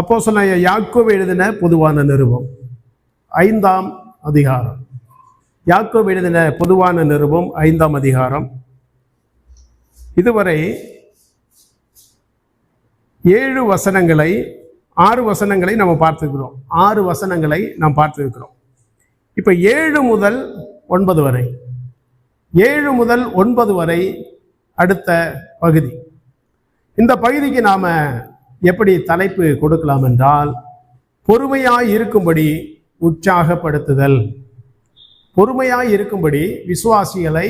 அப்போஸ்தலனாகிய யாக்கோபு எழுதின பொதுவான நிருபம் 5ஆம் அதிகாரம். யாக்கோபு எழுதின பொதுவான நிருபம் 5ஆம் அதிகாரம். இதுவரை 6 வசனங்களை நம்ம பார்த்துக்கிறோம். 6 வசனங்களை நாம் பார்த்துருக்கிறோம். இப்போ 7 முதல் 9 வரை, 7 முதல் 9 வரை அடுத்த பகுதி. இந்த பகுதிக்கு நாம எப்படி தலைப்பு கொடுக்கலாம் என்றால், பொறுமையாய் இருக்கும்படி உற்சாகப்படுத்துதல். பொறுமையாய் இருக்கும்படி விசுவாசிகளை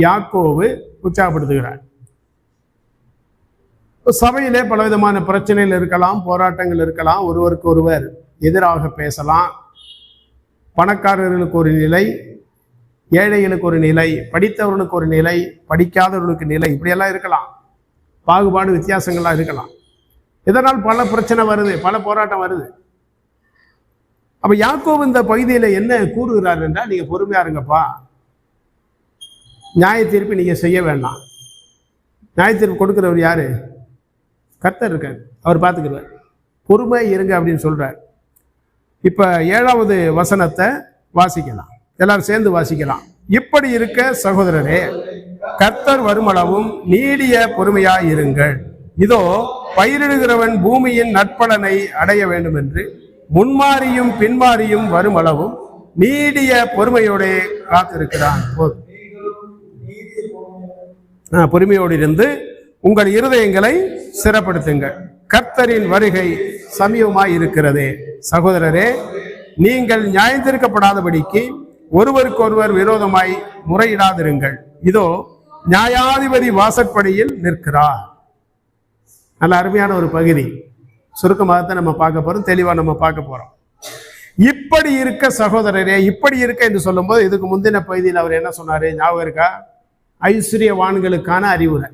யாக்கோபு உற்சாகப்படுத்துகிறார். சபையிலே பலவிதமான பிரச்சனைகள் இருக்கலாம், போராட்டங்கள் இருக்கலாம், ஒருவருக்கு ஒருவர் எதிராக பேசலாம். பணக்காரர்களுக்கு ஒரு நிலை, ஏழைகளுக்கு ஒரு நிலை, படித்தவர்களுக்கு ஒரு நிலை, படிக்காதவர்களுக்கு நிலை, இப்படியெல்லாம் இருக்கலாம். பாகுபாடு வித்தியாசங்கள்லாம் இருக்கலாம். இதனால் பல பிரச்சனை வருது, பல போராட்டம் வருது. அப்ப யாக்கோபு இந்த பகுதியில் என்ன கூறுகிறார் என்றால், நீங்க பொறுமையா இருங்கப்பா, நியாய தீர்ப்பு நீங்க செய்ய வேண்டாம். நியாய தீர்ப்பு கொடுக்கிறவர் யாரு? கர்த்தர் இருக்காரு, அவர் பார்த்துக்கிறார். பொறுமை இருங்க அப்படின்னு சொல்றார். இப்ப 7வது வசனத்தை வாசிக்கலாம், எல்லாரும் சேர்ந்து வாசிக்கலாம். இப்படி இருக்க சகோதரரே, கர்த்தர் வருமளவும் நீடிய பொறுமையாய் இருங்கள். இதோ பயிரிடுகிறவன் பூமியின் நற்பலனை அடைய வேண்டும் என்று முன்மாறியும் பின்மாறியும் வருமளவும் நீடிய பொறுமையோட காத்திருக்கிறான். பொறுமையோடு இருந்து உங்கள் இருதயங்களை சிறப்படுத்துங்கள், கர்த்தரின் வருகை சமீபமாய் இருக்கிறதே. சகோதரரே, நீங்கள் நியாயந்தீர்க்கப்படாதபடிக்கு ஒருவருக்கொருவர் விரோதமாய் முறையிடாதிருங்கள். இதோ நியாயாதிபதி வாசற்படியில் நிற்கிறார். நல்ல அருமையான ஒரு பகுதி. சுருக்கமாகத்தான் நம்ம பார்க்க போறோம், தெளிவா நம்ம பார்க்க போறோம். இப்படி இருக்க சகோதரரே, இப்படி இருக்க என்று சொல்லும் போது, இதுக்கு முந்தின பகுதியில் அவர் என்ன சொன்னாரு ஞாபகம் இருக்கா? ஐஸ்வர்யவான்களுக்கான அறிவுரை.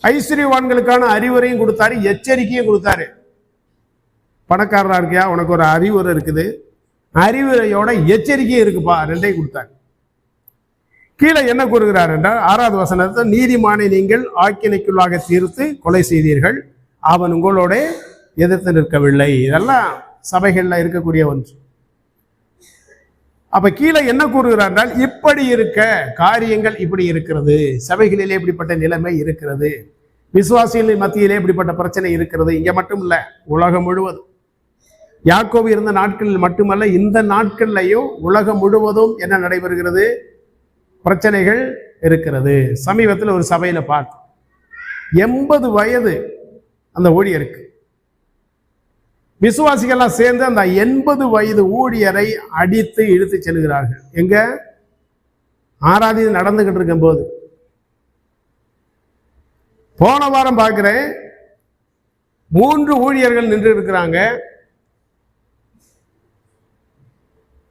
ஐஸ்வர்யவான்களுக்கான அறிவுரையும் கொடுத்தாரு, எச்சரிக்கையும் கொடுத்தாரு. பணக்காரரா இருக்கியா, உனக்கு ஒரு அறிவுரை இருக்குது, அறிவுரையோட எச்சரிக்கையும் இருக்குப்பா, ரெண்டையும் கொடுத்தாரு. கீழே என்ன கூறுகிறார் என்றால், 6வது வசனத்தை, நீதிமானை நீங்கள் ஆக்கினைக்குள்ளாக தீர்த்து கொலை செய்தீர்கள், அவன் உங்களோட எதிர்த்து நிற்கவில்லை. இதெல்லாம் சபைகள்ல இருக்கக்கூடிய ஒன்று. அப்ப கீழே என்ன கூறுகிறார் என்றால், இப்படி இருக்க காரியங்கள் இப்படி இருக்கிறது, சபைகளிலே இப்படிப்பட்ட நிலைமை இருக்கிறது, விசுவாசிகளின் மத்தியிலே இப்படிப்பட்ட பிரச்சனை இருக்கிறது. இங்க மட்டும் இல்ல, உலகம் முழுவதும். யாக்கோபு இருந்த நாட்களில் மட்டுமல்ல, இந்த நாட்கள்லையும் உலகம் முழுவதும் என்ன நடைபெறுகிறது? பிரச்சனைகள் இருக்கிறது. சமீபத்தில் ஒரு சபையில பார்த்து 80 வயது அந்த ஊழியருக்கு, விசுவாசிகள்லாம் சேர்ந்து அந்த 80 வயது ஊழியரை அடித்து இழுத்து செல்கிறார்கள். எங்க? ஆராதனை நடந்துகிட்டு இருக்கும் போது. போன வாரம் பார்க்கிறேன், 3 ஊழியர்கள் நின்று இருக்கிறாங்க.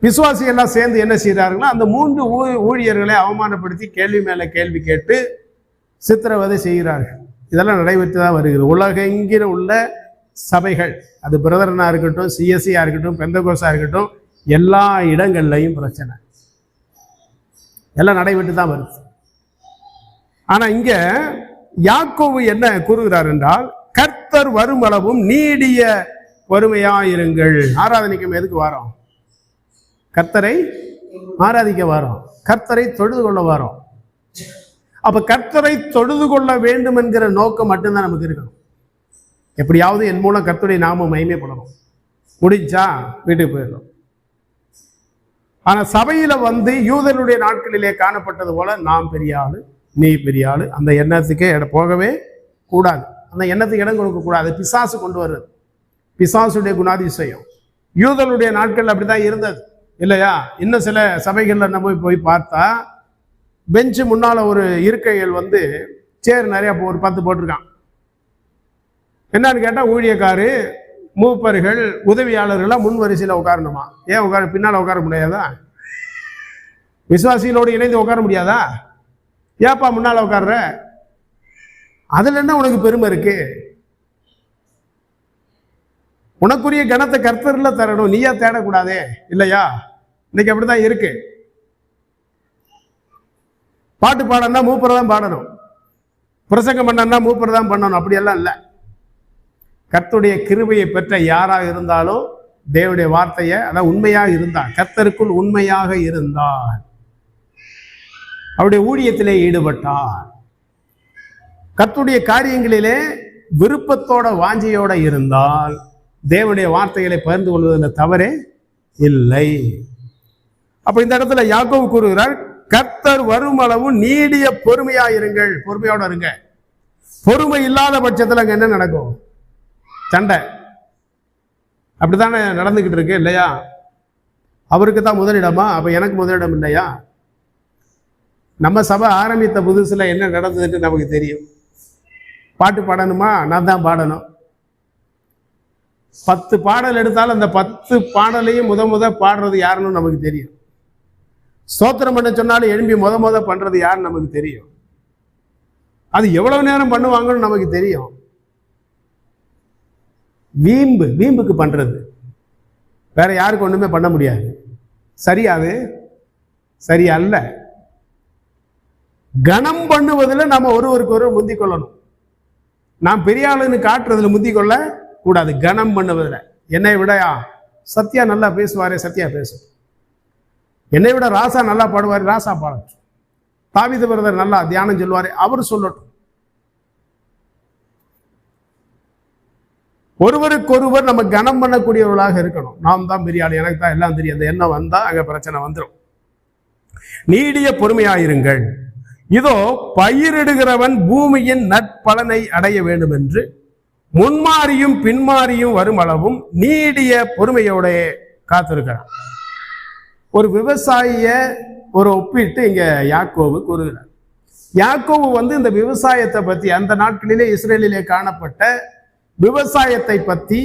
விசுவாசி எல்லாம் சேர்ந்து என்ன செய்கிறார்களோ, அந்த 3 ஊழியர்களை அவமானப்படுத்தி கேள்வி மேல கேள்வி கேட்டு சித்திரவதை செய்கிறார்கள். இதெல்லாம் நடைபெற்று தான் வருகிறது. உலகெங்கிற உள்ள சபைகள், அது பிரதரனா இருக்கட்டும், சிஎஸ்சியா இருக்கட்டும், பெந்தகோஸா இருக்கட்டும், எல்லா இடங்கள்லையும் பிரச்சனை எல்லாம் நடைபெற்று தான் வருது. ஆனா இங்க யாக்கோபு என்ன கூறுகிறார் என்றால், கர்த்தர் வருமளவும் நீடிய பொறுமையாயிருங்கள். ஆராதனைக்கும் எதுக்கு வாரோம்? கர்த்தரை ஆராதிக்க வாரோம், கர்த்தரை தொழுது கொள்ள வாரோம். அப்ப கர்த்தரை தொழுது கொள்ள வேண்டும் என்கிற நோக்கம் மட்டும்தான் நமக்கு இருக்கணும். எப்படியாவது என் மூலம் கர்த்தருடைய நாமம் மகிமைப்படணும். முடிஞ்சா வீட்டுக்கு போயிடணும். ஆனா சபையில வந்து யூதருடைய நாட்களிலே காணப்பட்டது போல, நாம் பெரிய ஆளு, நீ பெரிய ஆளு, அந்த எண்ணத்துக்கே போகவே கூடாது. அந்த எண்ணத்துக்கு இடம் கொடுக்க கூடாது. பிசாசு கொண்டு வருது, பிசாசுடைய குணாதிசயம். யூதருடைய நாட்கள் அப்படிதான் இருந்தது இல்லையா? இன்னும் சில சபைகள்ல நம்ம போய் பார்த்தா, பெஞ்சு முன்னால ஒரு இருக்கைகள் வந்து சேர் நிறைய ஒரு 10 போட்டிருக்கான். என்னன்னு கேட்டா, ஊழியக்காரு, மூப்பர்கள், உதவியாளர்கள்லாம் முன் வரிசையில உட்காரணுமா? ஏன் உட்கார, பின்னால உட்கார முடியாதா? விசுவாசிகளோடு இணைந்து உட்கார முடியாதா? ஏப்பா முன்னால உட்கார்ற? அதுல என்ன உனக்கு பெருமை இருக்கு? உனக்குரிய கனத்தை கர்த்தர்ல தரணும், நீயா தேடக்கூடாதே இல்லையா? இன்னைக்கு அப்படிதான் இருக்கு. பாட்டு பாடனா மூப்பரை தான் பாடணும், பிரசங்கம் பண்ணா மூப்பரை தான் பண்ணணும், அப்படியெல்லாம் இல்லை. கர்த்தருடைய கிருபையை பெற்ற யாராக இருந்தாலும் தேவனுடைய வார்த்தையை அதான் உண்மையாக இருந்தார், கர்த்தருக்குள் உண்மையாக இருந்தார், அவருடைய ஊழியத்திலே ஈடுபட்டார், கர்த்தருடைய காரியங்களிலே விருப்பத்தோட வாஞ்சையோட இருந்தால் தேவனுடைய வார்த்தைகளை பகிர்ந்து கொள்வதில் தவறே இல்லை. அப்ப இந்த இடத்துல யாக்கோபு கூறுகிறார், கர்த்தர் வரும் அளவும் நீடிய பொறுமையா இருங்கள். பொறுமையோட இருங்க. பொறுமை இல்லாத பட்சத்தில் அங்க என்ன நடக்கும்? சண்டை. அப்படித்தானே நடந்துகிட்டு இருக்கு இல்லையா? அவருக்கு தான் முதலிடமா, அப்ப எனக்கு முதலிடம் இல்லையா? நம்ம சபை ஆரம்பித்த புதுசுல என்ன நடந்ததுன்னு நமக்கு தெரியும். பாட்டு பாடணுமா, நான் தான் பாடணும். 10 பாடல் எடுத்தாலும் அந்த 10 பாடலையும் முத பாடுறது யாருன்னு நமக்கு தெரியும். ஸ்தோத்திரம் பண்ண சொன்னாலும் எழும்பி முத பண்றது யாருன்னு நமக்கு தெரியும். அது எவ்வளவு நேரம் பண்ணுவாங்கன்னு நமக்கு தெரியும். வீம்புக்கு பண்றது வேற யாருக்கு ஒண்ணுமே பண்ண முடியாது. சரியாது சரி அல்ல. கனம் பண்ணுவதில் நம்ம ஒருவருக்கு ஒரு முந்திக் கொள்ளணும். நாம் பெரிய ஆளுன்னு காட்டுறதுல முந்திக் கொள்ள கூடாது. கனம் பண்ணுவதில் என்னை விடயா சத்யா நல்லா பேசுவாரே, சத்யா பேசும். என்னை விட ராசா நல்லா பாடுவாரு, ராசா பாடட்டும். தாவீது பிரதர் நல்லா தியானம் சொல்லுவாரு, அவர் சொல்லட்டும். ஒருவருக்கொருவர் நம்ம கனம் பண்ணக்கூடியவர்களாக இருக்கணும். நாம் தான் பெரிய ஆள், எனக்கு தான் எல்லாம் தெரியும், அந்த எண்ணம் வந்தா அங்க பிரச்சனை வந்துடும். நீடிய பொறுமையாயிருங்கள். இதோ பயிரிடுகிறவன் பூமியின் நற்பலனை அடைய வேண்டும் என்று முன்மாறியும் பின்மாறியும் வரும் அளவும் நீடிய பொறுமையோட காத்திருக்கிறான். ஒரு விவசாயிய ஒரு ஒப்பிட்டு இங்க யாக்கோபு கூறுகிறார். யாக்கோபு இந்த விவசாயத்தை பத்தி, அந்த நாட்களிலே இஸ்ரேலிலே காணப்பட்ட விவசாயத்தை பத்தி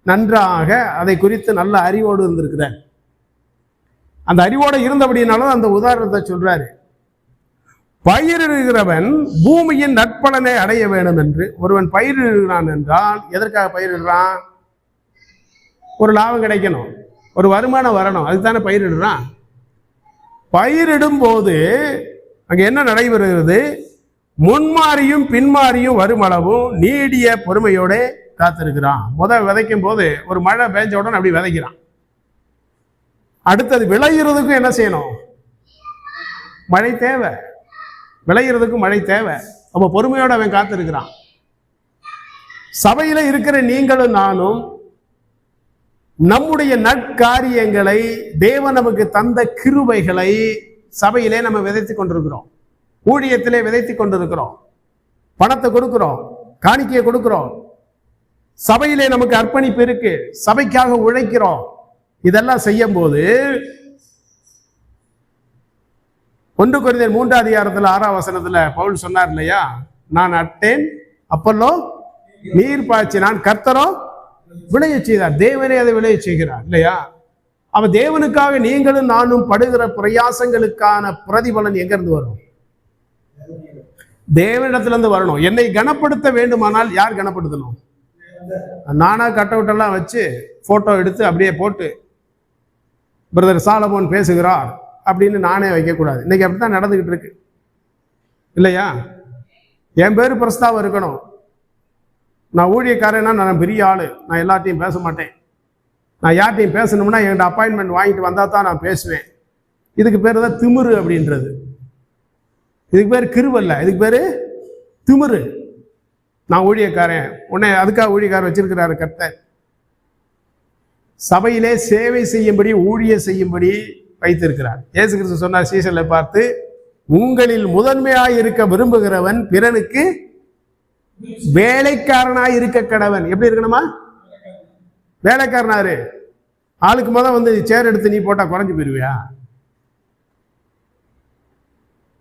நன்றாக அதை குறித்து நல்ல அறிவோடு இருந்திருக்கிறார். அந்த அறிவோடு இருந்தபடினால அந்த உதாரணத்தை சொல்றாரு. பயிரிடுகிறவன் பூமியின் நற்பலனை அடைய வேண்டும் என்று ஒருவன் பயிரிடுகிறான் என்றால் எதற்காக பயிரிடுறான்? ஒரு லாபம் கிடைக்கணும், ஒரு வருமானம் வரணும், அதுதானே பயிரிடுறான். பயிரிடும் போது அங்க என்ன நடைபெறுகிறது? முன்மாறியும் பின்மாறியும் வருமளவும் நீடிய பொறுமையோட காத்திருக்கிறான். விதைக்கும் போது ஒரு மழை பெஞ்ச உடனே அப்படி விதைக்கிறான். அடுத்தது விளையிறதுக்கும் என்ன செய்யணும்? மழை தேவை. விளையிறதுக்கும் மழை தேவை. அப்ப பொறுமையோட அவன் காத்திருக்கிறான். சபையில இருக்கிற நீங்களும் நானும் நம்முடைய நற்காரியங்களை, தேவன் நமக்கு தந்த கிருபைகளை சபையிலே நம்ம விதைத்துக் கொண்டிருக்கிறோம். ஊழியத்திலே விதைத்துக் கொண்டிருக்கிறோம். பணத்தை கொடுக்கிறோம், காணிக்கையை கொடுக்கிறோம். சபையிலே நமக்கு அர்ப்பணிப்பு இருக்கு, சபைக்காக உழைக்கிறோம். இதெல்லாம் செய்யும் போது 1 கொரிந்தியர் 3:6 பவுல் சொன்னார் இல்லையா, நான் அட்டேன், அப்பல்லோ நீர் பாய்ச்சினான், கர்த்தரோ விளைய செய்தார். தேவனே அதை விளைய செய்கிறார் இல்லையா? அவ தேவனுக்காக நீங்களும் நானும் படுகிற பிரயாசங்களுக்கான பிரதிபலன் எங்க இருந்து வரும்? தேவனிடத்திலிருந்து வரணும். என்னை கனப்படுத்த வேண்டுமானால் யார் கனப்படுத்தணும்? நானா கட் அவுட் எல்லாம் வச்சு போட்டோ எடுத்து அப்படியே போட்டு பிரதர் சாலமோன் பேசுகிறார் அப்படின்னு நானே வைக்கக்கூடாது. இன்னைக்கு அப்படித்தான் நடந்துகிட்டு இருக்கு இல்லையா? என் பேரு பிரஸ்தாவம் இருக்கணும். நான் ஊழியக்காரனா, நான் பெரிய ஆளு, நான் எல்லாத்தையும் பேச மாட்டேன். நான் யார்ட்டையும் பேசணும்னா என்கிட்ட அப்பாயின்மெண்ட் வாங்கிட்டு வந்தா தான் நான் பேசுவேன். இதுக்கு பேர் தான் திமிரு அப்படின்றது. இதுக்கு பேர் கிருபல்ல, இதுக்கு பேரு திமிரு. நான் ஊழியக்காரன், உன்னை அதுக்காக ஊழியக்காரன் வச்சிருக்கிறாரு கர்த்தர். சபையிலே சேவை செய்யும்படி, ஊழிய செய்யும்படி வைத்திருக்கிறார். இயேசு கிறிஸ்து சொன்னார் சீசர்களை பார்த்து, உங்களில் முதன்மையாய் இருக்க விரும்புகிறவன் பிறனுக்கு வேலைக்காரனாய் இருக்க கடவன். எப்படி இருக்கணுமா? வேலைக்காரனாரு. ஆளுக்கு சேர் எடுத்து நீ போட்டா குறைஞ்சு போயிருவியா?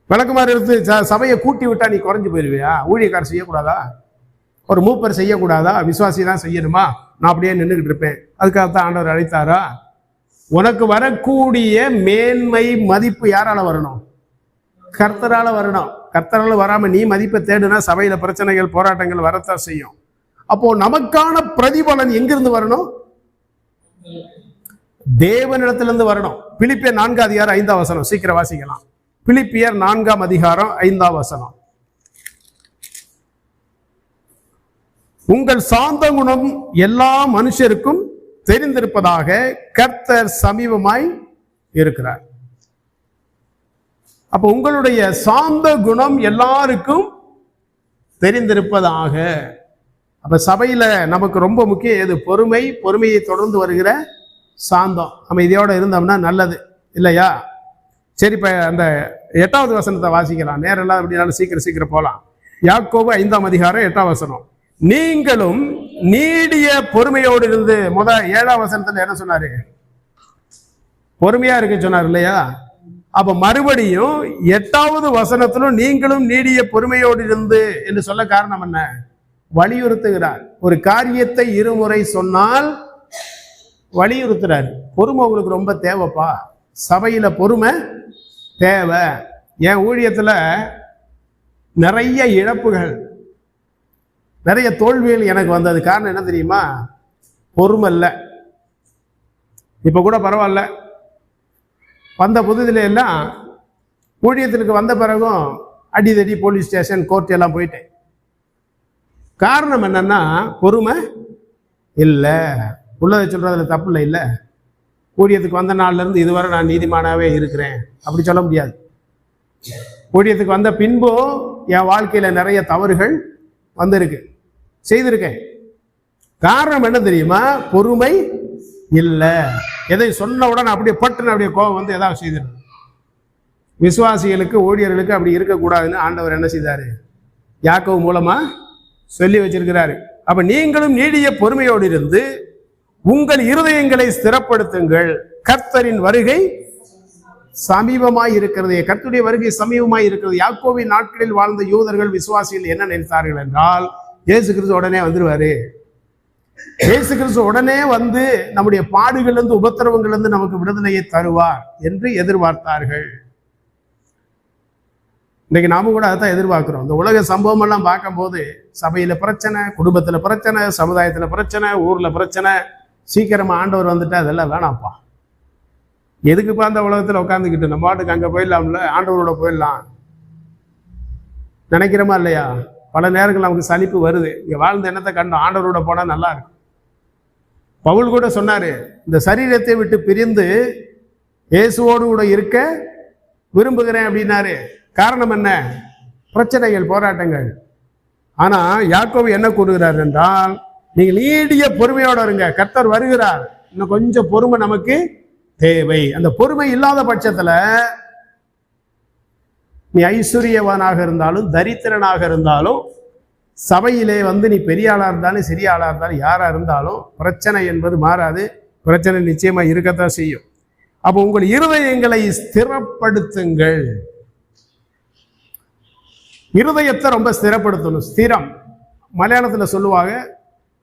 விளக்குமாறு எடுத்து சபையை கூட்டி விட்டா நீ குறைஞ்சு போயிருவியா? ஊழியக்காரர் செய்யக்கூடாதா? ஒரு மூப்பர் செய்யக்கூடாதா? விசுவாசி தான் செய்யணுமா? நான் அப்படியே நின்றுகிட்டு இருப்பேன். அதுக்காகத்தான் ஆண்டவர் அழைத்தாரா? உனக்கு வரக்கூடிய மேன்மை மதிப்பு யாரால வரணும்? கர்த்தரால வரணும். கர்த்தரால வராம நீ மதிப்பை தேடுனா சபையில பிரச்சனைகள், போராட்டங்கள் வரத்தான் செய்யும். அப்போ நமக்கான பிரதிபலன் எங்கிருந்து வரணும்? தேவனிடத்திலிருந்து வரணும். பிலிப்பியர் 4:5 சீக்கிரம் வாசிக்கலாம். பிலிப்பியர் 4:5. உங்கள் சாந்த குணம் எல்லா மனுஷருக்கும் தெரிந்திருப்பதாக கர்த்தர் சமீபமாய் இருக்கிறார். அப்ப உங்களுடைய சாந்த குணம் எல்லாருக்கும் தெரிந்திருப்பதாக. அப்ப சபையில நமக்கு ரொம்ப முக்கியம் எது? பொறுமை. பொறுமையை தொடர்ந்து வருகிற சாந்தம். அமைதியோட இருந்தோம்னா நல்லது இல்லையா? சரி, இப்ப அந்த 8வது வசனத்தை வாசிக்கலாம். நேரெல்லாம் அப்படினாலும் சீக்கிரம் போலாம். யாக்கோபு 5ஆம் அதிகாரம் 8ஆம் வசனம். நீங்களும் நீடிய பொறுமையோடு இருந்து. 7ஆம் வசனத்துல என்ன சொன்னாரு? பொறுமையா இருக்க சொன்னார் இல்லையா? அப்ப மறுபடியும் 8வது வசனத்திலும் நீங்களும் நீடிய பொறுமையோடு இருந்து என்று சொல்ல காரணம் என்ன? வலியுறுத்துகிறார். ஒரு காரியத்தை இருமுறை சொன்னால் வலியுறுத்துறாரு. பொறுமை உங்களுக்கு ரொம்ப தேவைப்பா. சபையில பொறுமை தேவை. என் ஊழியத்துல நிறைய இழப்புகள், நிறைய தோல்விகள் எனக்கு வந்தது. காரணம் என்ன தெரியுமா? பொறுமை இல்லை. இப்ப கூட பரவாயில்ல, வந்த புதுதில எல்லாம் ஊழியத்திற்கு வந்த பிறகும் அடிதடி, போலீஸ் ஸ்டேஷன், கோர்ட் எல்லாம் போயிட்டேன். காரணம் என்னன்னா பொறுமை இல்லை. உள்ளதை சொல்றதுல தப்பு இல்லை. இல்லை, ஊழியத்துக்கு வந்த நாள்ல இருந்து இதுவரை நான் நீதிமானாவே இருக்கிறேன் அப்படி சொல்ல முடியாது. ஊழியத்துக்கு வந்த பின்பும் என் வாழ்க்கையில நிறைய தவறுகள் வந்திருக்கு, செய்திருக்கேன். காரணம் என்ன தெரியுமா? பொறுமை இல்லை. எதை சொன்ன உடனே அப்படியே பட்டுன்னு அப்படியே கோபம் வந்து ஏதாவது செய்திருக்கு. விசுவாசிகளுக்கு, ஊழியர்களுக்கு அப்படி இருக்கக்கூடாதுன்னு ஆண்டவர் என்ன செய்தாரு? யாக்கோபு மூலமா சொல்லி வச்சிருக்கிறாரு. அப்ப நீங்களும் நீடிய பொறுமையோடு இருந்து உங்கள் இருதயங்களை ஸ்திரப்படுத்துங்கள், கர்த்தரின் வருகை சமீபமாய் இருக்கிறது. கர்த்தருடைய வருகை சமீபமாய் இருக்கிறது. யாக்கோபின் நாட்களில் வாழ்ந்த யூதர்கள், விசுவாசிகள் என்ன நினைத்தார்கள் என்றால், இயேசு கிறிஸ்து உடனே வந்துருவாரு. இயேசு கிறிஸ்து உடனே வந்து நம்முடைய பாடுகள் இருந்து, உபத்திரவங்கள் இருந்து நமக்கு விடுதலையை தருவார் என்று எதிர்பார்த்தார்கள். இன்னைக்கு நாம கூட அதான் எதிர்பார்க்கிறோம். இந்த உலக சம்பவம் எல்லாம் பார்க்கும் போது சபையில பிரச்சனை, குடும்பத்துல பிரச்சனை, சமுதாயத்துல பிரச்சனை, ஊர்ல பிரச்சனை. சீக்கிரமா ஆண்டவர் வந்துட்டா அதெல்லாம் வேணாம்ப்பா. எதுக்குப்பா அந்த உலகத்துல உட்காந்துக்கிட்டு? நம்ம பாட்டுக்கு அங்க போயிடலாம்ல, ஆண்டவரோட போயிடலாம் நினைக்கிறோமா இல்லையா? பல நேரங்கள் நமக்கு சலிப்பு வருது. இங்க வாழ்ந்த எண்ணத்தை கண்டோம், ஆண்டவரோட போனா நல்லா இருக்கும். பவுல் கூட சொன்னாரு, இந்த சரீரத்தை விட்டு பிரிந்து இயேசுவோடு கூட இருக்க விரும்புகிறேன் அப்படின்னாரு. காரணம் என்ன? பிரச்சனைகள், போராட்டங்கள். ஆனா யாக்கோபு என்ன கூறுகிறார் என்றால், நீங்கள் நீடிய பொறுமையோட இருங்க, கர்த்தர் வருகிறார். இன்னும் கொஞ்சம் பொறுமை நமக்கு தேவை. அந்த பொறுமை இல்லாத பட்சத்துல நீ ஐஸ்வர்யவானாக இருந்தாலும், தரித்திரனாக இருந்தாலும், சபையிலே வந்து நீ பெரிய ஆளா இருந்தாலும், சிறிய ஆளா இருந்தாலும், யாரா இருந்தாலும் பிரச்சனை என்பது மாறாது. பிரச்சனை நிச்சயமா இருக்கத்தான் செய்யும். அப்போ உங்கள் இருதயங்களை ஸ்திரப்படுத்துங்கள். இருதயத்தை ரொம்ப ஸ்திரப்படுத்தணும். ஸ்திரம் மலையாளத்துல சொல்லுவாங்க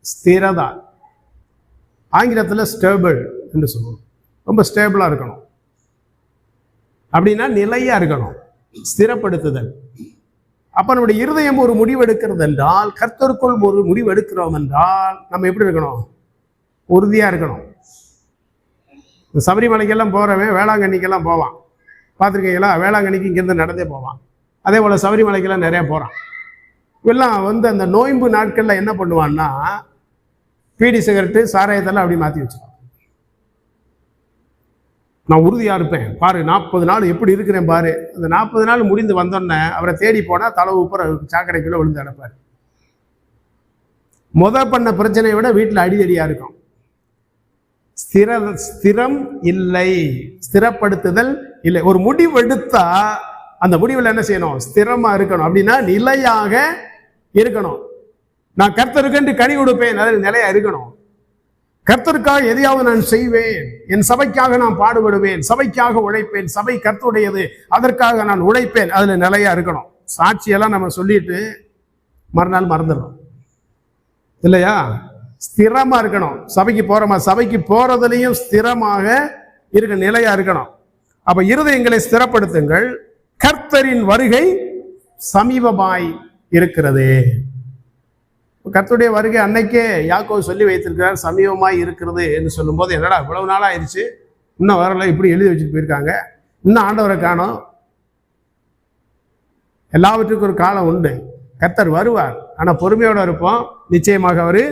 ஸ்திரதா, ஆங்கிலத்துல ஸ்டேபிள் என்று சொல்லுவோம். ரொம்ப ஸ்டேபிளா இருக்கணும். அப்படின்னா நிலையா இருக்கணும். ஸ்திரப்படுத்துதல். அப்ப நம்முடைய இருதயம் ஒரு முடிவு எடுக்கிறது என்றால், கர்த்தருக்குள் ஒரு முடிவு எடுக்கிறோம் என்றால் நம்ம எப்படி இருக்கணும்? உறுதியா இருக்கணும். சபரிமலைக்கெல்லாம் போறவன் வேளாங்கண்ணிக்கெல்லாம் போவான், பார்த்துருக்கீங்களா? வேளாங்கண்ணிக்கு இங்கிருந்து நடந்தே போவான். அதே போல சபரிமலைக்கெல்லாம் நிறைய போறான். எல்லாம் வந்து அந்த நோன்பு நாட்கள்ல என்ன பண்ணுவான்னா, பீடி சிகரெட்டு, சாராயத்தெல்லாம் அப்படி மாத்தி வச்சுருவான். நான் உறுதியா இருப்பேன் பாரு, 40 நாள் எப்படி இருக்கிறேன் பாரு. அந்த 40 நாள் முடிந்து வந்தோன்னே அவரை தேடி போனா தலை உப்புற சாக்கடைக்குள்ள விழுந்து அடைப்பாரு. பண்ண பிரச்சனையை விட வீட்டில் அடிதடியா இருக்கும். ஸ்திரம் இல்லை, ஸ்திரப்படுத்துதல் இல்லை. ஒரு முடிவு எடுத்தா அந்த முடிவில் என்ன செய்யணும்? ஸ்திரமா இருக்கணும். அப்படின்னா நிலையாக இருக்கணும். நான் கர்த்தருக்கு கனி கொடுப்பேன், அதில் நிலையா இருக்கணும். கர்த்தருக்காக எதையாவது நான் செய்வேன், என் சபைக்காக நான் பாடுபடுவேன், சபைக்காக உழைப்பேன், சபை கர்த்தருடையது, அதற்காக நான் உழைப்பேன், அதுல நிலையா இருக்கணும். சாட்சியெல்லாம் நம்ம சொல்லிட்டு மறுநாள் மறந்துடுறோம் இல்லையா? ஸ்திரமா இருக்கணும். சபைக்கு போறோமா, சபைக்கு போறதுலையும் ஸ்திரமாக இருக்க, நிலையா இருக்கணும். அப்ப இருதயங்களை ஸ்திரப்படுத்துங்கள், கர்த்தரின் வருகை சமீபமாய் இருக்கிறது. கர்த்தருடைய வருகை அன்னைக்கே யாக்கோபு சொல்லி வைத்திருக்கிறார், சமீபமாய் இருக்கிறது என்று சொல்லும் போது, என்னடா இவ்வளவு நாள் ஆயிடுச்சு இன்னும் வரல, இப்படி எழுதி வச்சுட்டு போயிருக்காங்க, இன்னும் ஆண்டவரை காணோம். எல்லாவற்றுக்கும் ஒரு காலம் உண்டு. கர்த்தர் வருவார். ஆனா பொறுமையோட இருப்போம், நிச்சயமாக அவர்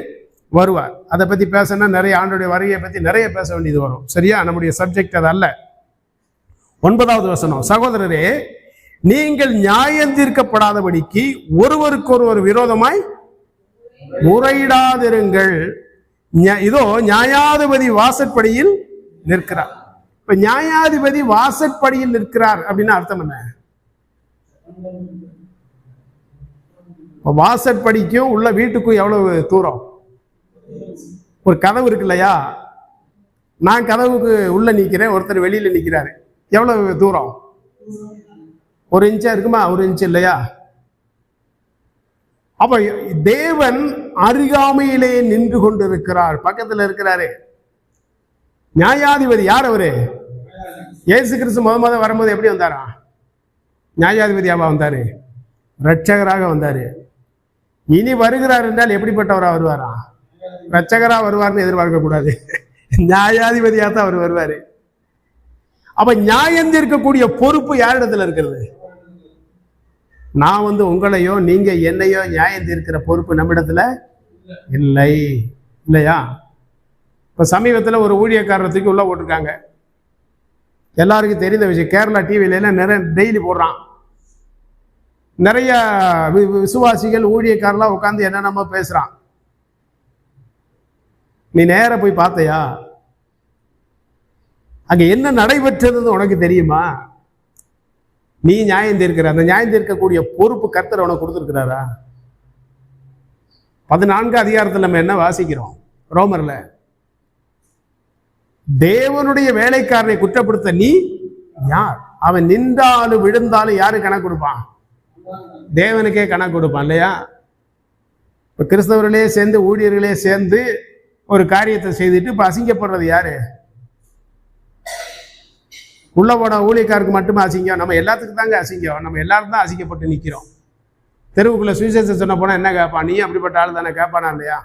வருவார். அதை பத்தி பேசணும்னா நிறைய, ஆண்டோடைய வருகையை பத்தி நிறைய பேச வேண்டியது வரும். சரியா? நம்முடைய சப்ஜெக்ட் அது அல்ல. 9வது வசனம், சகோதரரே நீங்கள் நியாயம் தீர்க்கப்படாதபடிக்கு ஒருவருக்கொருவர் விரோதமாய் முறையிடாதிருங்கள். இதோ நியாயாதிபதி வாசற்படியில் நிற்கிறார். இப்ப நியாயாதிபதி வாசற்படியில் நிற்கிறார் அப்படின்னா அர்த்தம் என்ன? வாசற்படிக்கும் உள்ள வீட்டுக்கும் எவ்வளவு தூரம்? ஒரு கதவு இருக்கு இல்லையா? நான் கதவுக்கு உள்ள நிக்கிறேன், ஒருத்தர் வெளியில நிக்கிறாரு. எவ்வளவு தூரம்? 1 இன்ச்சா இருக்குமா? 1 இன்ச்சு இல்லையா? அப்ப தேவன் அருகாமையிலே நின்று கொண்டிருக்கிறார், பக்கத்துல இருக்கிறாரு. நியாயாதிபதி யார்? அவரு இயேசு கிறிஸ்து முத வரும்போது எப்படி வந்தாரா? நியாயாதிபதியாவா வந்தாரு? ரட்சகராக வந்தாரு. இனி வருகிறார் என்றால் எப்படிப்பட்டவரா வருவாரா? ரட்சகரா வருவார்னு எதிர்பார்க்க கூடாது, நியாயாதிபதியா தான் அவர் வருவாரு. அப்ப நியாயம் தீர்க்கக்கூடிய பொறுப்பு யாரிடத்துல இருக்கிறது? நான் உங்களையோ நீங்க என்னையோ நியாயம் தீர்க்கிற பொறுப்பு நம்மிடத்துல இல்லை, இல்லையா? இப்ப சமீபத்தில் ஒரு ஊழியக்காரத்துக்கு உள்ள போட்டிருக்காங்க. எல்லாருக்கும் தெரிந்த விஷயம். கேரளா டிவில நிறைய டெய்லி போடுறான். நிறைய விசுவாசிகள் ஊழியக்காரெல்லாம் உட்காந்து என்னென்னமோ பேசுறான். நீ நேர போய் பார்த்தையா? அங்க என்ன நடைபெற்றதுன்னு உனக்கு தெரியுமா? நீ நியாயம் தீர்க்கிற, அந்த நியாயம் தீர்க்கக்கூடிய பொறுப்பு கர்த்தர் உனக்கு கொடுத்துருக்கிறாரா? 14 அதிகாரத்தில் நம்ம என்ன வாசிக்கிறோம்? ரோமர்ல தேவனுடைய வேலைக்காரனை குற்றப்படுத்த நீ யார்? அவன் நின்றாலும் விழுந்தாலும் யாரு கணக்கு கொடுப்பான்? தேவனுக்கே கணக்கு கொடுப்பான், இல்லையா? இப்ப கிறிஸ்தவர்களே சேர்ந்து, ஊழியர்களே சேர்ந்து ஒரு காரியத்தை செய்துட்டு இப்ப அசிங்கப்படுறது யாரு? உள்ள போன ஊழியக்காருக்கு மட்டுமே அசிங்கம்? நம்ம எல்லாத்துக்கும் தாங்க அசிங்கம். நம்ம எல்லாரும் தான் அசிங்கப்பட்டு நிற்கிறோம். தெருவுக்குள்ள சுவிசேஷம் சொன்ன போனா என்ன கேட்பான்? நீ அப்படிப்பட்ட ஆள் தானே கேட்பானா? இல்லையா?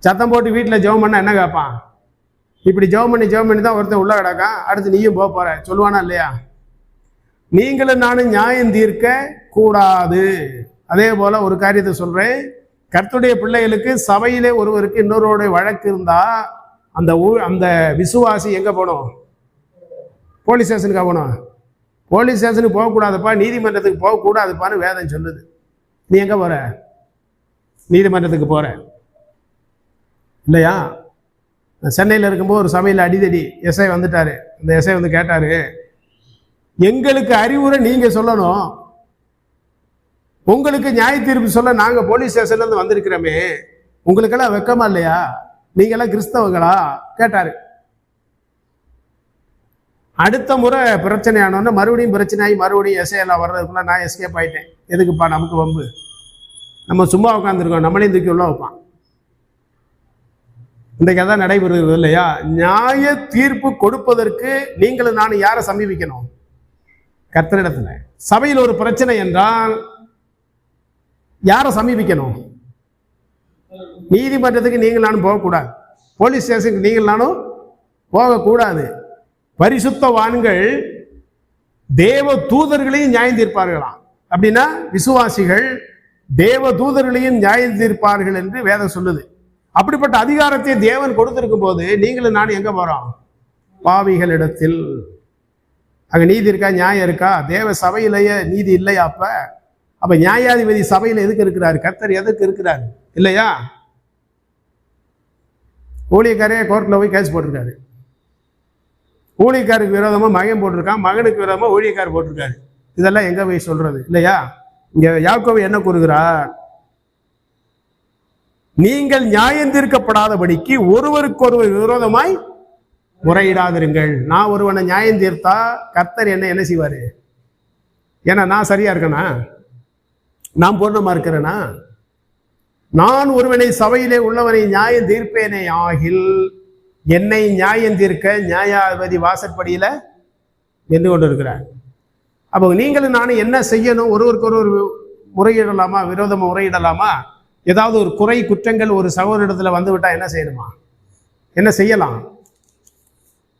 சத்தம் போட்டு வீட்டில் ஜெபம் பண்ண என்ன கேட்பான்? இப்படி ஜெபம் பண்ணி தான் ஒருத்தன் உள்ள கிடக்கான், அடுத்து நீயும் போற சொல்லுவானா? இல்லையா? நீங்களும் நானும் நியாயம் தீர்க்க கூடாது. அதே போல ஒரு காரியத்தை சொல்றேன், கர்த்தருடைய பிள்ளைகளுக்கு சபையிலே ஒருவருக்கு இன்னொருடைய வழக்கு இருந்தா அந்த விசுவாசி எங்க போகணும்? போலீஸ் ஸ்டேஷனுக்கு போகணும். போலீஸ் ஸ்டேஷனுக்கு போகக்கூடாதுப்பா, நீதிமன்றத்துக்கு போகக்கூடாதுப்பான்னு வேதம் சொல்லுது. நீ எங்க போற? நீதிமன்றத்துக்கு போற, இல்லையா? சென்னையில் இருக்கும்போது ஒரு சபையில் அடிதடி எஸ்ஐ வந்துட்டாரு. அந்த எஸ்ஐ கேட்டாரு, எங்களுக்கு அறிவுரை நீங்க சொல்லணும், உங்களுக்கு நியாய தீர்ப்பு சொல்ல நாங்க போலீஸ் ஸ்டேஷன்ல இருந்து வந்திருக்கிறோமே, உங்களுக்கெல்லாம் வெக்கமா இல்லையா? நீங்க எல்லாம் கிறிஸ்தவங்களா கேட்டாரு. அடுத்த முறை பிரச்சனை ஆனோன்னு மறுபடியும் பிரச்சனை மறுபடியும் எஸ்ஐ எல்லாம் வர்றதுக்குள்ள நான் எஸ்கேப் ஆயிட்டேன். எதுக்குப்பா நமக்கு வம்பு? நம்ம சும்மா உட்காந்துருக்கோம், நம்மளையும் தூக்கி உள்ள வைப்பான். இன்றைக்கு அதான் நடைபெறுகிறது, இல்லையா? நியாய தீர்ப்பு கொடுப்பதற்கு நீங்களும் நானும் யாரை சமீபிக்கணும்? கர்த்தரிடத்துல. சபையில் ஒரு பிரச்சனை என்றால் யாரை சமீபிக்கணும்? நீதிமன்றத்துக்கு நீங்கள் நானும் போகக்கூடாது, போலீஸ் ஸ்டேஷனுக்கு நீங்கள் நானும் போகக்கூடாது. பரிசுத்தவான்கள் தேவ தூதர்களையும் நியாயம் தீர்ப்பார்களாம். அப்படின்னா விசுவாசிகள் தேவ தூதர்களையும் நியாயம் தீர்ப்பார்கள் என்று வேதம் சொல்லுது. அப்படிப்பட்ட அதிகாரத்தை தேவன் கொடுத்திருக்கும் போது நீங்களும் நான் எங்க போறோம்? பாவிகளிடத்தில். அங்க நீதி இருக்கா? நியாயம் இருக்கா? தேவ சபையிலேயே நீதி இல்லையா? அப்ப நியாயாதிபதி சபையில எதுக்கு இருக்கிறாரு? கர்த்தர் எதுக்கு இருக்கிறாரு? இல்லையா? ஊழியக்காரே கோர்ட்ல போய் கேஸ் போட்டிருக்காரு. ஊழியக்காருக்கு விரோதமா மகன் போட்டிருக்கான், மகனுக்கு விரோதமா ஊழியக்காரர் போட்டிருக்காரு. இதெல்லாம் எங்க போய் சொல்றது? இல்லையா? இங்க யாக்கோபு என்ன கூறுகிறார்? நீங்கள் நியாயம் தீர்க்கப்படாதபடிக்கு ஒருவருக்கொருவர் விரோதமாய் முறையிடாதிருங்கள். நான் ஒருவனை நியாயம் தீர்த்தா கர்த்தர் என்ன செய்வாரு? ஏன்னா நான் சரியா இருக்கேனா? நான் பூர்ணமா இருக்கிறேனா? நான் ஒருவனை சபையிலே உள்ளவனை நியாயம் தீர்ப்பேனே ஆகில் என்னை நியாயம் தீர்க்க நியாயாதிபதி வாசற்படியில நின்று கொண்டு இருக்கிறார். அப்போ நீங்களும் நானும் என்ன செய்யணும்? ஒருவருக்கு ஒருவர் முறையிடலாமா? விரோதமா முறையிடலாமா? ஏதாவது ஒரு குறை குற்றங்கள் ஒரு சகோதரிடத்துல வந்து விட்டா என்ன செய்யணுமா? என்ன செய்யலாம்?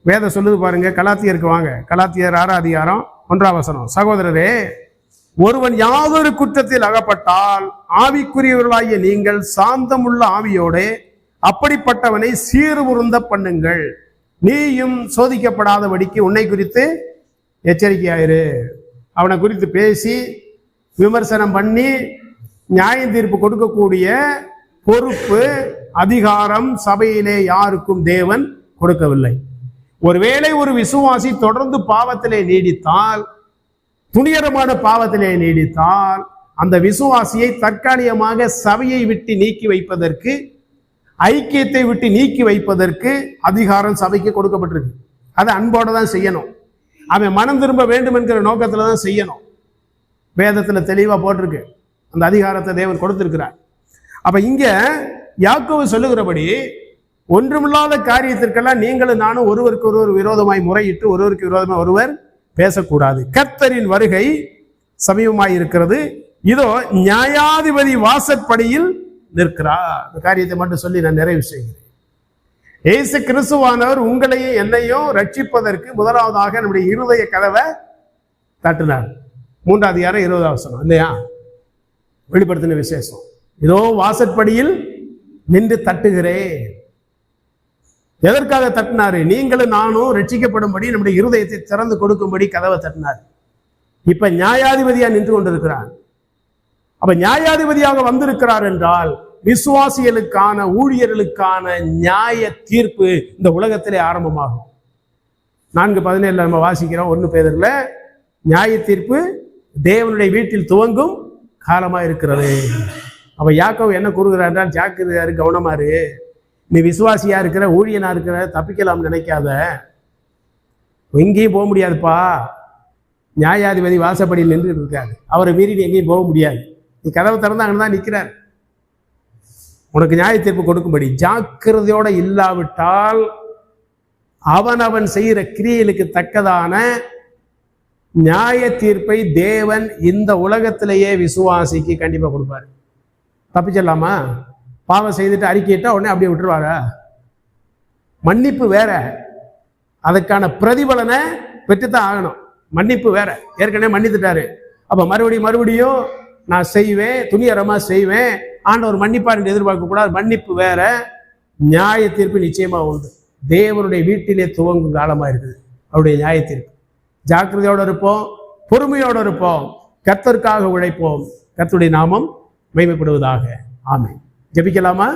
வேதம் சொல்லுது பாருங்க. கலாத்தியருக்கு வாங்க. கலாத்தியர் 6 அதிகாரம் 1 வசனம். சகோதரரே, ஒருவன் யாதொரு குற்றத்தில் அகப்பட்டால் ஆவிக்குரியவர்களாகிய நீங்கள் சாந்தமுள்ள ஆவியோட அப்படிப்பட்டவனை சீர்பொருந்த பண்ணுங்கள். நீயும் சோதிக்கப்படாதபடிக்கு உன்னை குறித்து எச்சரிக்கையாயிரு. அவனை குறித்து பேசி விமர்சனம் பண்ணி நியாய தீர்ப்பு கொடுக்கக்கூடிய பொறுப்பு அதிகாரம் சபையிலே யாருக்கும் தேவன் கொடுக்கவில்லை. ஒருவேளை ஒரு விசுவாசி தொடர்ந்து பாவத்திலே நீடித்தால், துணிகரமான பாவத்திலே நீடித்தால், அந்த விசுவாசியை தற்காலிகமாக சபையை விட்டு நீக்கி வைப்பதற்கு, ஐக்கியத்தை விட்டு நீக்கி வைப்பதற்கு அதிகாரம் சபைக்கு கொடுக்கப்பட்டிருக்கு. அதை அன்போடு தான் செய்யணும். அவன் மனம் திரும்ப வேண்டும் என்கிற நோக்கத்துல தான் செய்யணும். வேதத்துல தெளிவா போட்டிருக்கு. அந்த அதிகாரத்தை தேவன் கொடுத்திருக்கிறார். அப்ப இங்க யாக்கோபு சொல்லுகிறபடி ஒன்றுமில்லாத காரியத்திற்கெல்லாம் நீங்களும் நானும் ஒருவருக்கு ஒருவர் விரோதமாய் முறையிட்டு ஒருவருக்கு விரோதமாய் ஒருவர் பேசக்கூடாது. கர்த்தரின் வருகை சமீபமாய் இருக்கிறது. இதோ நியாயாதிபதி வாசற்படியில் நிற்கிறார். இந்த காரியத்தை மட்டும் சொல்லி நான் நிறைவு செய்கிறேன். இயேசு கிறிஸ்துவானவர் உங்களையும் என்னையும் ரட்சிப்பதற்கு முதலாவதாக நம்முடைய இருதய கதவை தட்டினார். 3 அதிகாரம் 20 வசனம் இல்லையா? வெளிப்படுத்தின விசேஷம். இதோ வாசற்படியில் நின்று தட்டுகிறேன். எதற்காக தட்டினாரு? நீங்களும் நானும் ரட்சிக்கப்படும்படி நம்முடைய இருதயத்தை திறந்து கொடுக்கும்படி கதவை தட்டினார். இப்ப நியாயாதிபதியா நின்று கொண்டிருக்கிறார். அப்ப நியாயாதிபதியாக வந்திருக்கிறார் என்றால் விசுவாசிகளுக்கான ஊழியர்களுக்கான நியாய தீர்ப்பு இந்த உலகத்திலே ஆரம்பமாகும். 4:17 நம்ம வாசிக்கிறோம். 1 பேதுருல நியாய தீர்ப்பு தேவனுடைய வீட்டில் துவங்கும் காலமா இருக்கிறது. அப்ப யாக்கோபு என்ன கூறுகிறார் என்றால், ஜாக்கிரதையாரு, கவனமாரு. நீ விசுவாசியா இருக்கிற, ஊழியனா இருக்கிற, தப்பிக்கலாம் நினைக்காத. எங்கேயும் போக முடியாதுப்பா. நியாயாதிபதி வாசப்படியில் நின்று இருக்காரு. அவரை மீறி நீ எங்கேயும் போக முடியாது. நீ கதவை திறந்தா அங்கதான் நிற்கிறார். உனக்கு நியாய தீர்ப்பு கொடுக்கும்படி ஜாக்கிரதையோட இல்லாவிட்டால் அவன் செய்கிற கிரியைகளுக்கு தக்கதான நியாய தீர்ப்பை தேவன் இந்த உலகத்திலேயே விசுவாசிக்கு கண்டிப்பா கொடுப்பாரு. தப்பிச்சிடலாமா? பாவம் செய்துட்டு அறிக்கையிட்டா உடனே அப்படியே விட்டுருவாரா? மன்னிப்பு வேற, அதுக்கான பிரதிபலனை பெற்றுத்தான் ஆகணும். மன்னிப்பு வேற, ஏற்கனவே மன்னித்துட்டாரு. அப்ப மறுபடியும் நான் செய்வேன், துணிகரமா செய்வேன், ஆண்டவர் மன்னிப்பார் என்று எதிர்பார்க்க கூடாது. மன்னிப்பு வேற, நியாய தீர்ப்பு நிச்சயமா உண்டு. தேவனுடைய வீட்டிலே துவங்கும் காலமா இருக்குது அவருடைய நியாய தீர்ப்பு. ஜாக்கிரதையோடு இருப்போம், பொறுமையோடு இருப்போம், கர்த்தருக்காக உழைப்போம். கர்த்தருடைய நாமம் மகிமைப்படுவதாக. ஆமென். ஜெபிக்கலாமா?